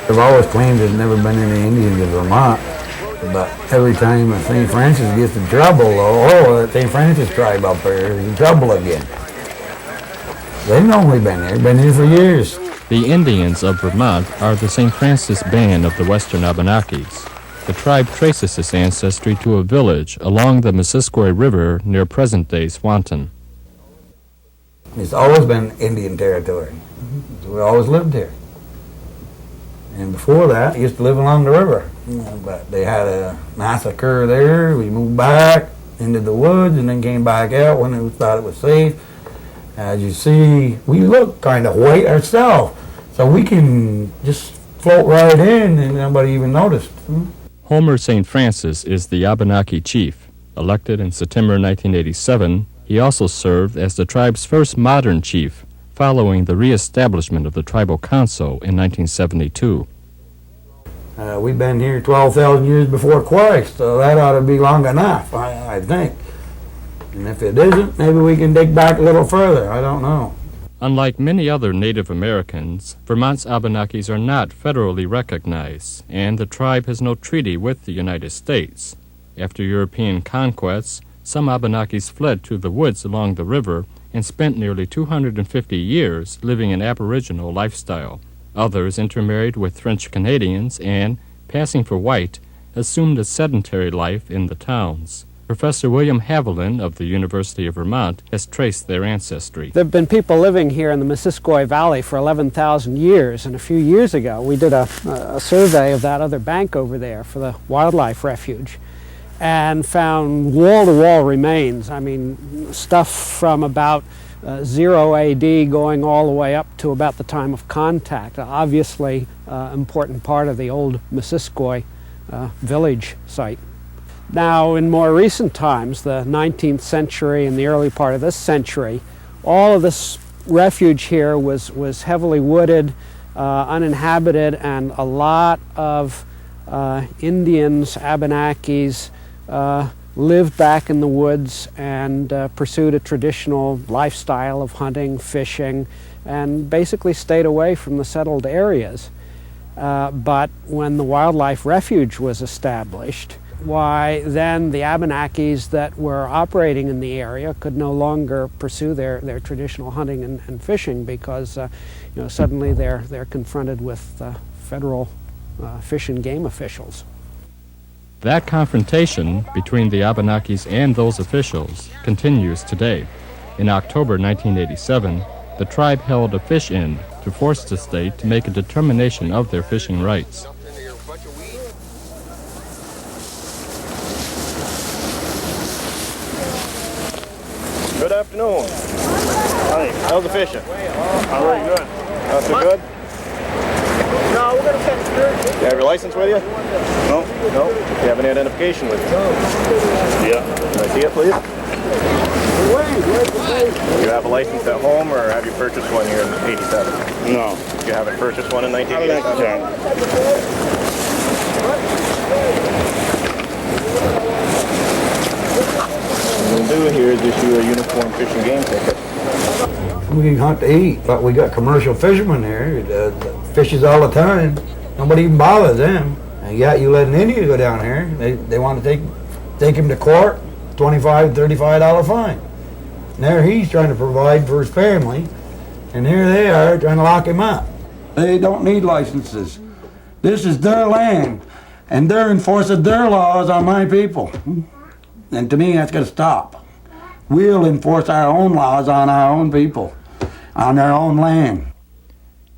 I've always claimed there's never been any Indians in Vermont, but every time St. Francis gets in trouble, that St. Francis tribe up there is in trouble again. They've normally been here for years. The Indians of Vermont are the St. Francis band of the western Abenakis. The tribe traces its ancestry to a village along the Missisquoi River near present-day Swanton. It's always been Indian territory. We always lived here. And before that, I used to live along the river. But they had a massacre there. We moved back into the woods and then came back out when we thought it was safe. As you see, we look kind of white ourselves, so we can just float right in and nobody even noticed. Homer St. Francis is the Abenaki chief. Elected in September 1987, he also served as the tribe's first modern chief, following the reestablishment of the tribal council in 1972. We've been here 12,000 years before Christ, so that ought to be long enough, I think. And if it isn't, maybe we can dig back a little further. I don't know. Unlike many other Native Americans, Vermont's Abenakis are not federally recognized, and the tribe has no treaty with the United States. After European conquests, some Abenakis fled to the woods along the river and spent nearly 250 years living an aboriginal lifestyle. Others intermarried with French Canadians and, passing for white, assumed a sedentary life in the towns. Professor William Haviland of the University of Vermont has traced their ancestry. There have been people living here in the Missisquoi Valley for 11,000 years, and a few years ago we did a survey of that other bank over there for the wildlife refuge and found wall-to-wall remains. I mean, stuff from about 0 AD going all the way up to about the time of contact. Obviously, important part of the old Missisquoi village site. Now, in more recent times, the 19th century and the early part of this century, all of this refuge here was heavily wooded, uninhabited, and a lot of Indians, Abenakis, lived back in the woods and pursued a traditional lifestyle of hunting, fishing, and basically stayed away from the settled areas. But when the wildlife refuge was established, why then the Abenakis that were operating in the area could no longer pursue their traditional hunting and fishing because suddenly they're confronted with federal fish and game officials. That confrontation between the Abenakis and those officials continues today. In October 1987, the tribe held a fish-in to force the state to make a determination of their fishing rights. Good afternoon. Hi. How's the fishing? Very good. Not so good? No, we're going to catch fish. Do you have your license with you? No. No? Do you have any identification with you? Yeah. Can I see it, please? Do you have a license at home, or have you purchased one here in 87? No. You haven't purchased one in 1987? What we'll do here is issue a uniform fish and game ticket. We can hunt to eat, but we got commercial fishermen here that fishes all the time. Nobody even bothers them. And yet you let an Indian go down here, they want to take him to court, $25, $35 fine. And there he's trying to provide for his family, and here they are trying to lock him up. They don't need licenses. This is their land, and they're enforcing their laws on my people. And to me, that's got to stop. We'll enforce our own laws on our own people, on their own land.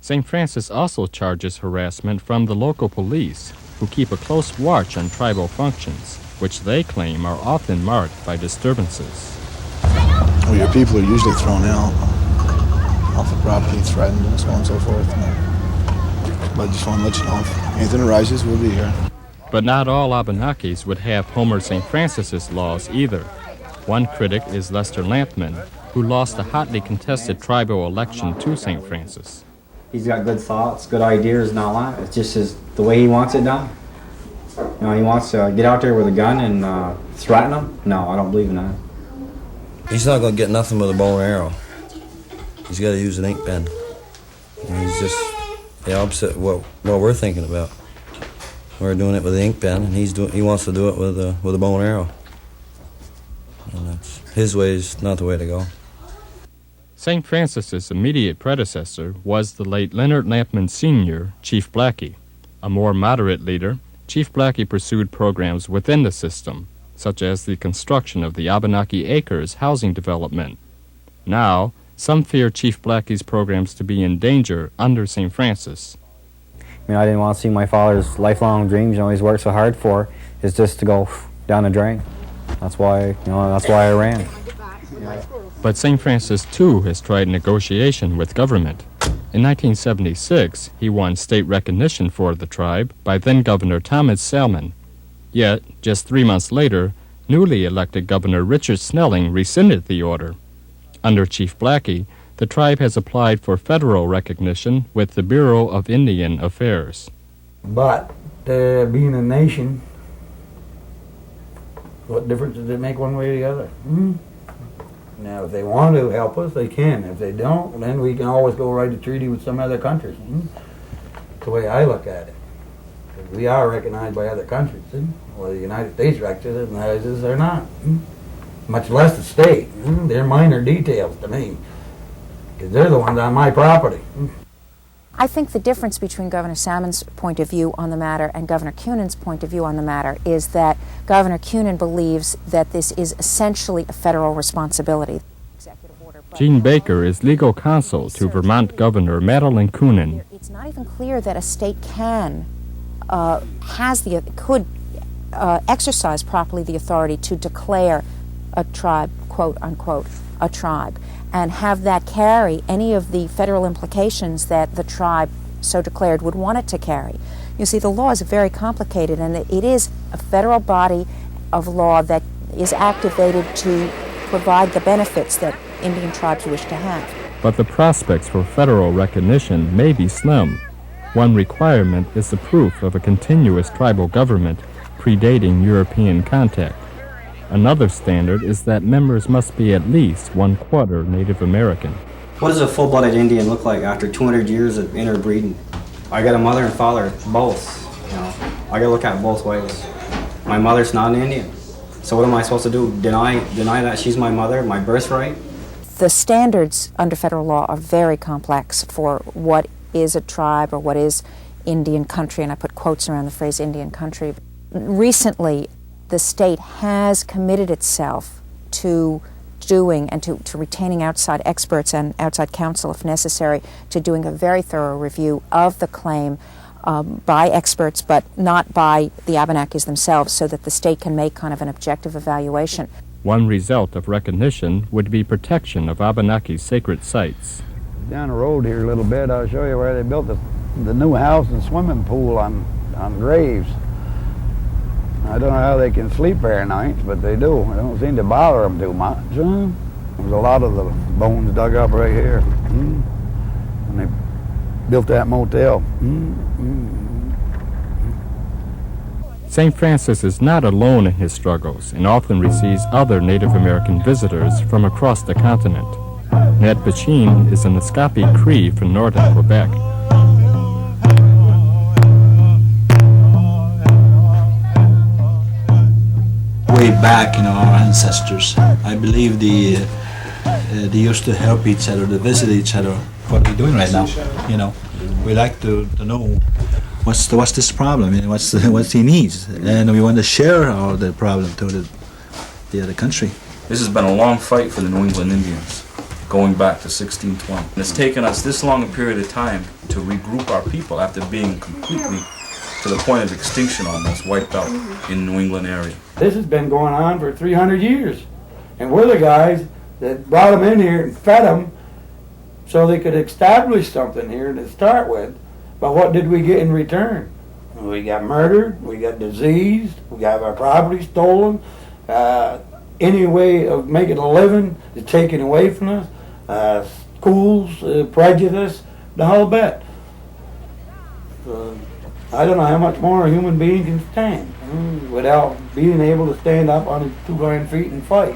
St. Francis also charges harassment from the local police, who keep a close watch on tribal functions, which they claim are often marked by disturbances. Well, your people are usually thrown out off the property, threatened, and so on and so forth. But I just want to let you know, if anything arises, we'll be here. But not all Abenakis would have Homer St. Francis's laws either. One critic is Lester Lampman, who lost a hotly contested tribal election to St. Francis. He's got good thoughts, good ideas and all that. It's just the way he wants it done. He wants to get out there with a gun and threaten them. No, I don't believe in that. He's not going to get nothing with a bow and arrow. He's got to use an ink pen. And the opposite of what we're thinking about. We're doing it with the ink pen, and he wants to do it with a bow and arrow. And that's, his way is not the way to go. St. Francis's immediate predecessor was the late Leonard Lampman Sr., Chief Blackie. A more moderate leader, Chief Blackie pursued programs within the system, such as the construction of the Abenaki Acres housing development. Now, some fear Chief Blackie's programs to be in danger under St. Francis. I mean, I didn't want to see my father's lifelong dreams, he's worked so hard for, is just to go down the drain. That's why I ran. But St. Francis, too, has tried negotiation with government. In 1976, he won state recognition for the tribe by then-Governor Thomas Salmon. Yet, just 3 months later, newly elected Governor Richard Snelling rescinded the order. Under Chief Blackie, the tribe has applied for federal recognition with the Bureau of Indian Affairs. But being a nation, what difference does it make one way or the other? Now, if they want to help us, they can. If they don't, then we can always go write a treaty with some other countries. That's the way I look at it. We are recognized by other countries. Well, the United States recognizes or not. Much less the state. They're minor details to me, because they're the ones on my property. I think the difference between Governor Salmon's point of view on the matter and Governor Cunan's point of view on the matter is that Governor Cunan believes that this is essentially a federal responsibility. Gene Baker is legal counsel to Vermont Governor Madeline Cunan. It's not even clear that a state could exercise properly the authority to declare a tribe, quote unquote, a tribe, and have that carry any of the federal implications that the tribe so declared would want it to carry. You see, the law is very complicated, and it is a federal body of law that is activated to provide the benefits that Indian tribes wish to have. But the prospects for federal recognition may be slim. One requirement is the proof of a continuous tribal government predating European contact. Another standard is that members must be at least 1/4 Native American. What does a full-blooded Indian look like after 200 years of interbreeding? I got a mother and father, both. I gotta look at both ways. My mother's not an Indian, so what am I supposed to do? Deny that she's my mother, my birthright? The standards under federal law are very complex for what is a tribe or what is Indian country, and I put quotes around the phrase Indian country. Recently, the state has committed itself to doing and to retaining outside experts and outside counsel, if necessary, to doing a very thorough review of the claim by experts, but not by the Abenakis themselves, so that the state can make kind of an objective evaluation. One result of recognition would be protection of Abenaki sacred sites. Down the road here a little bit, I'll show you where they built the new house and swimming pool on graves. I don't know how they can sleep there at night, but they do. It don't seem to bother them too much. There's a lot of the bones dug up right here. And they built that motel. St. Francis is not alone in his struggles and often receives other Native American visitors from across the continent. Ned Pachin is an Escapi Cree from northern Quebec. Way back, our ancestors, I believe they used to help each other, to visit each other. What are we doing right now? We like to know what's this problem, what's he needs, and we want to share the problem to the other country. This has been a long fight for the New England Indians, going back to 1620. And it's taken us this long a period of time to regroup our people after being completely to the point of extinction, almost wiped out in the New England area. This has been going on for 300 years. And we're the guys that brought them in here and fed them so they could establish something here to start with. But what did we get in return? We got murdered, we got diseased, we got our property stolen. Any way of making a living is taken away from us. Schools, prejudice, the whole bit. I don't know how much more a human being can stand without being able to stand up on his 2 hind feet and fight.